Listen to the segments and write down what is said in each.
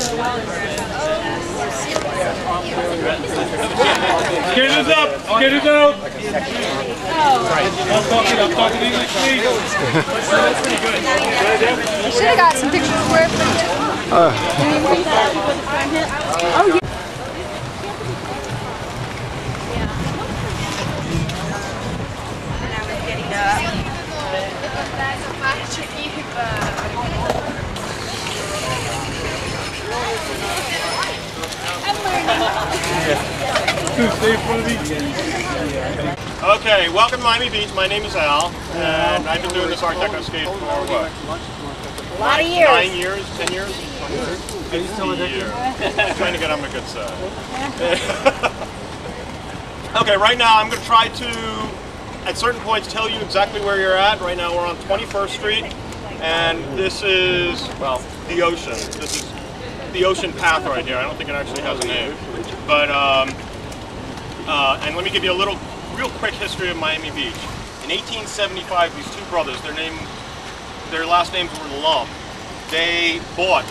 Skaters up! Skaters out! I'm talking English, please. You should have got some pictures for it. Oh, yeah. Okay, welcome to Miami Beach. My name is Al, and I've been doing this Art Deco skate for what? A lot of years. 9 years, 10 years? 50 years. Trying to get on the good side. Okay, right now I'm going to try to, at certain points, tell you exactly where you're at. Right now we're on 21st Street, and this is, well, the ocean. This is the ocean path right here. I don't think it actually has a name. But, and let me give you a real quick history of Miami Beach. In 1875, these two brothers, their last names were Lum. They bought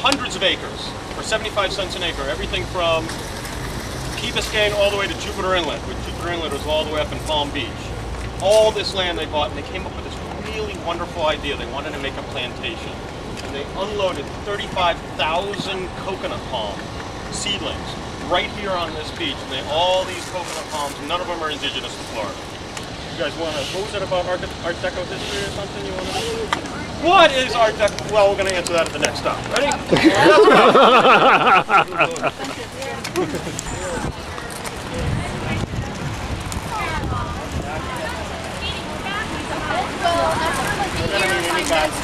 hundreds of acres for 75 cents an acre, everything from Key Biscayne all the way to Jupiter Inlet, which Jupiter Inlet was all the way up in Palm Beach. All this land they bought, and they came up with this really wonderful idea. They wanted to make a plantation. And they unloaded 35,000 coconut palm seedlings right here on this beach. And all these coconut palms, none of them are indigenous to Florida. You guys want to, what was that about Art Deco history or something you want to know? What is Art Deco? Well, we're going to answer that at the next stop. Ready? Let's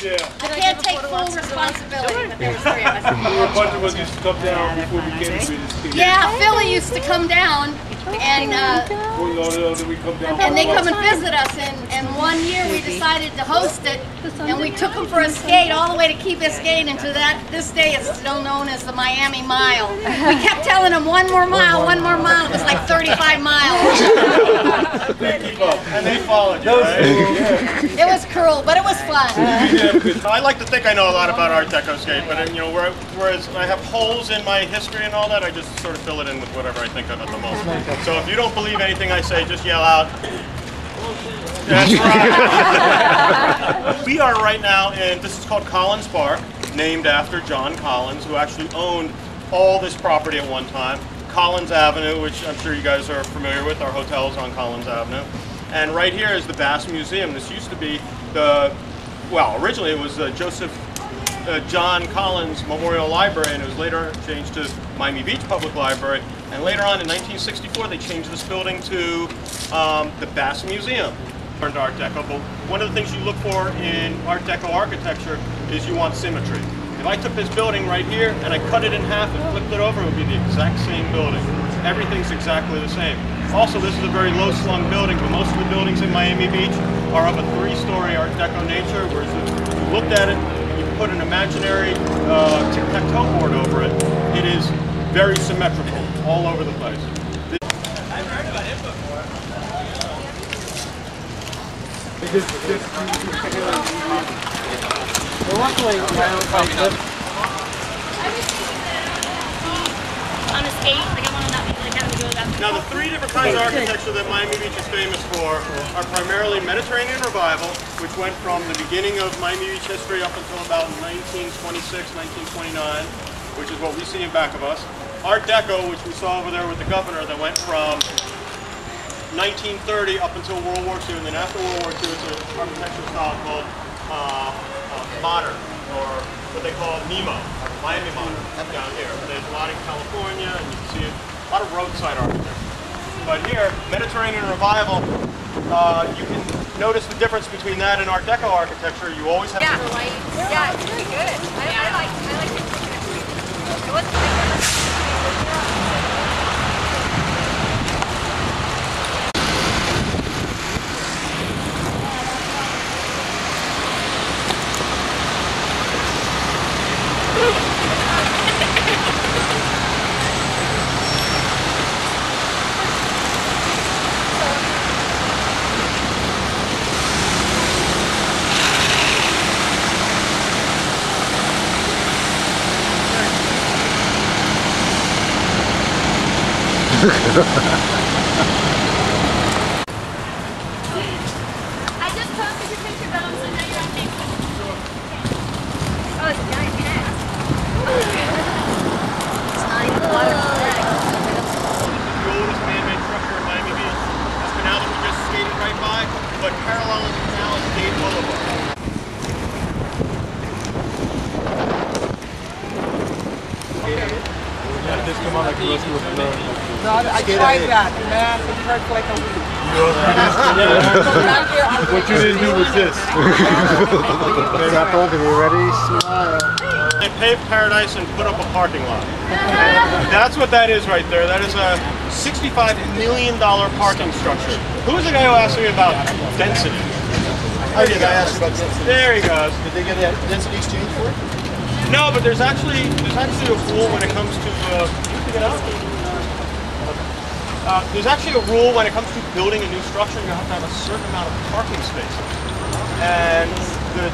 Yeah. I can't take full responsibility, but there was 3 of us. A bunch of us used to come down before we came to this. Yeah, Philly used to come down, and they come and visit us. And one year we decided to host it, and we took them for a skate all the way to Key Biscayne, and to this day it's still known as the Miami Mile. We kept telling them 1 more mile, 1 more mile. It was like 35 miles. And they followed you, right? It was cruel, but it was fun. I like to think I know a lot about Art Deco skate, but you know, whereas I have holes in my history and all that, I just sort of fill it in with whatever I think of at the moment. So if you don't believe anything I say, just yell out. That's right. We are right now in, this is called Collins Park, named after John Collins, who actually owned all this property at one time. Collins Avenue, which I'm sure you guys are familiar with, our hotel's on Collins Avenue. And right here is the Bass Museum. This used to be well, originally it was John Collins Memorial Library, and it was later changed to Miami Beach Public Library. And later on in 1964, they changed this building to the Bass Museum. Art Deco, but one of the things you look for in Art Deco architecture is you want symmetry. If I took this building right here and I cut it in half and flipped it over, it would be the exact same building. Everything's exactly the same. Also, this is a very low-slung building, but most of the buildings in Miami Beach are of a 3-story Art Deco nature, whereas if you looked at it, you put an imaginary tic-tac-toe board over it, it is very symmetrical all over the place. I've heard about it before. On a skate, like I want to not be like having to go that. Now the 3 different kinds of architecture that Miami Beach is famous for are primarily Mediterranean Revival, which went from the beginning of Miami Beach history up until about 1926, 1929, which is what we see in back of us. Art Deco, which we saw over there with the governor, that went from 1930 up until World War II, and then after World War II, it's an architectural style called modern, or what they call Nemo, Miami modern, down here. There's a lot in California, and you can see a lot of roadside architecture. But here, Mediterranean Revival, you can notice the difference between that and Art Deco architecture. You always have Yeah, it's very good. I like it. I just posted your picture, but I'm so now you're on Facebook. Oh, it's a giant cat. It's not even a lot of The oldest man-made structure in Miami Beach. This canal that we just skated right by, but parallel in the canal is Gate Boulevard. Just come on like close to a flow. No, I tried that, man. It hurt for like a week. What you didn't do was this. Strap on, you ready? Smile. They paved Paradise and put up a parking lot. That's what that is right there. That is a $65 million parking structure. Who was the guy who asked me about density? Oh, the guy asked about density. There he goes. Did they get a density exchange for it? No, but there's actually a rule when it comes to there's actually a rule when it comes to building a new structure. You have to have a certain amount of parking spaces. And the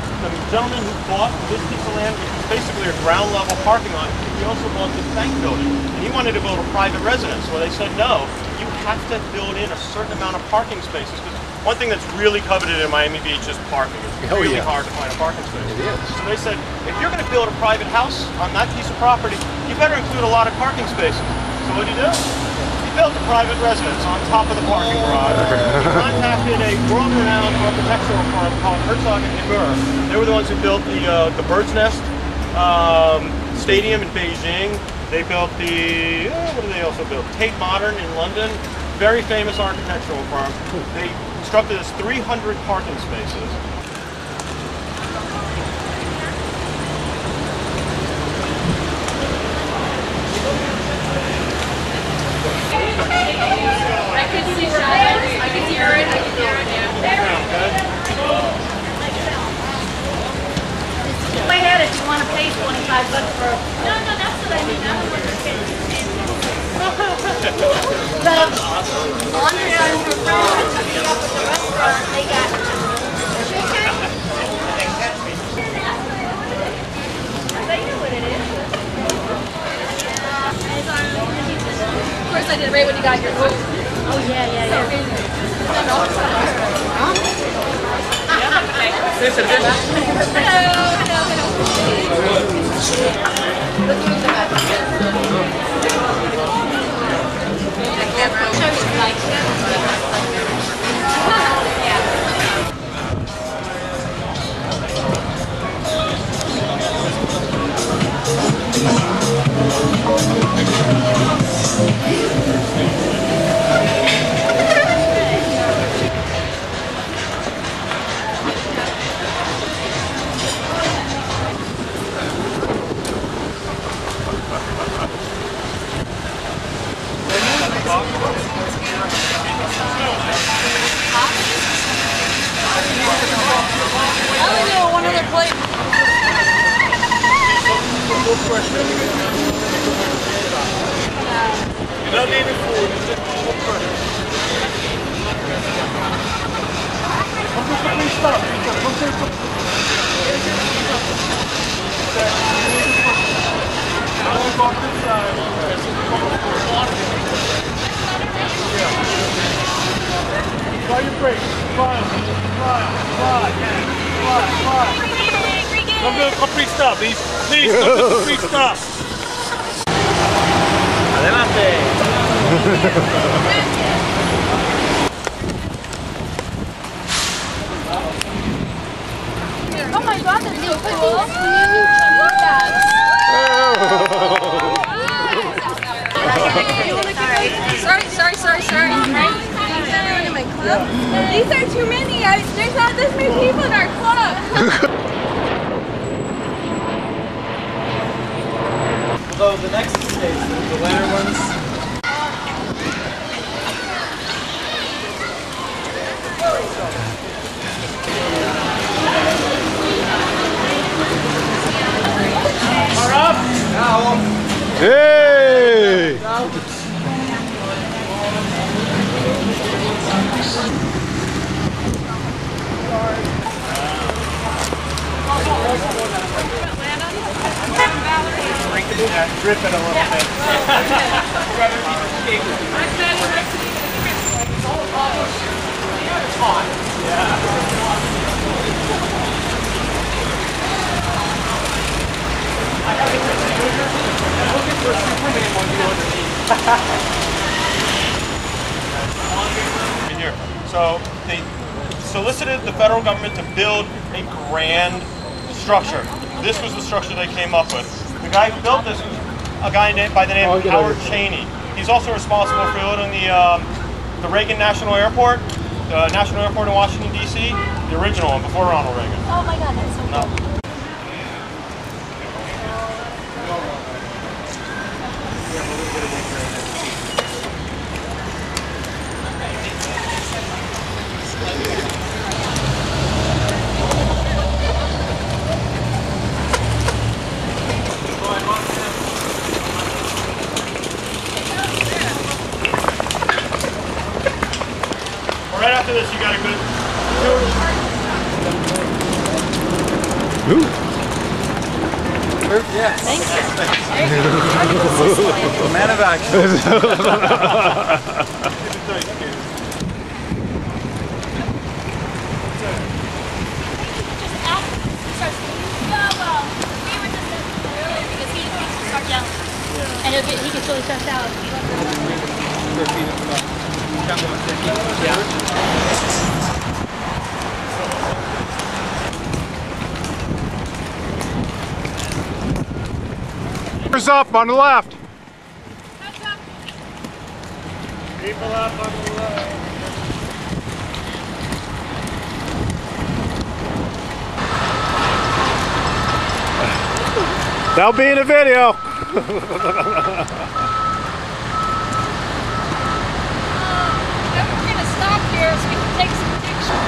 gentleman who bought this piece of land, which is basically a ground level parking lot, he also bought this bank building. And he wanted to build a private residence. Well, they said no, you have to build in a certain amount of parking spaces. Because one thing that's really coveted in Miami Beach is parking. It's really hard to find a parking space. It is. So they said, if you're going to build a private house on that piece of property, you better include a lot of parking spaces. So what did he do? He built a private residence on top of the parking garage. He contacted a world-renowned architectural firm called Herzog & Burr. They were the ones who built the Bird's Nest Stadium in Beijing. They built the, what did they also build? Tate Modern in London. Very famous architectural firm. They constructed us 300 parking spaces. I could see shadows. I could hear it. I could hear it. Way ahead if you want to pay $25 for No, that's what I mean. I don't want to get the Andrea and her friends that took me up at the restaurant. They got chicken. They know what it is. Of course, I did right when you got here. Oh yeah. I only know one other plate. You don't need any food, it's just full pressure. Come this side. Try your brakes. Fly. Come to a complete stop, please. Please, come to a complete stop. Adelante. Oh my God, that's so cool. Sorry. These are too many. There's not this many people in our club. Although the next escape, the winter ones. Hey! Drip it a little bit. Here. So they solicited the federal government to build a grand structure. This was the structure they came up with. The guy who built this was a guy by the name of Howard Cheney. He's also responsible for building the Reagan National Airport, the National Airport in Washington, D.C., the original one before Ronald Reagan. Oh my God, that's so cool. Right after this, you got a good tour. Yes. Thank you. Man of action. And he gets really stressed out. Keep up on the left. People up on the left. That'll be in the video. Then we're going to stop here so we can take some pictures.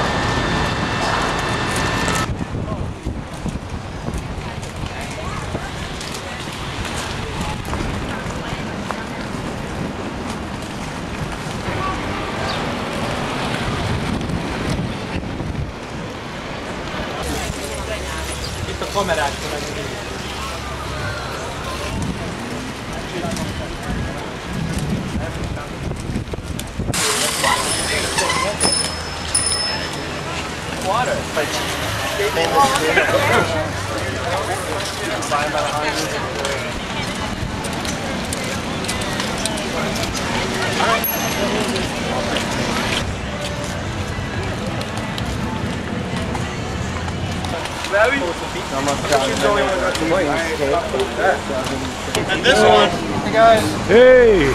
And this one, Hey guys. Hey!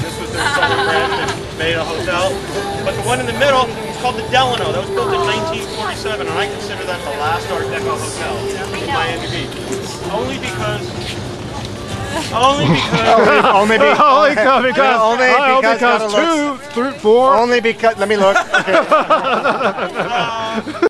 This was their subbrand made a hotel. But the one in the middle is called the Delano. That was built in 1947, and I consider that the last Art Deco hotel in Miami Beach. Only because two, three, four. Only because, let me look. Okay.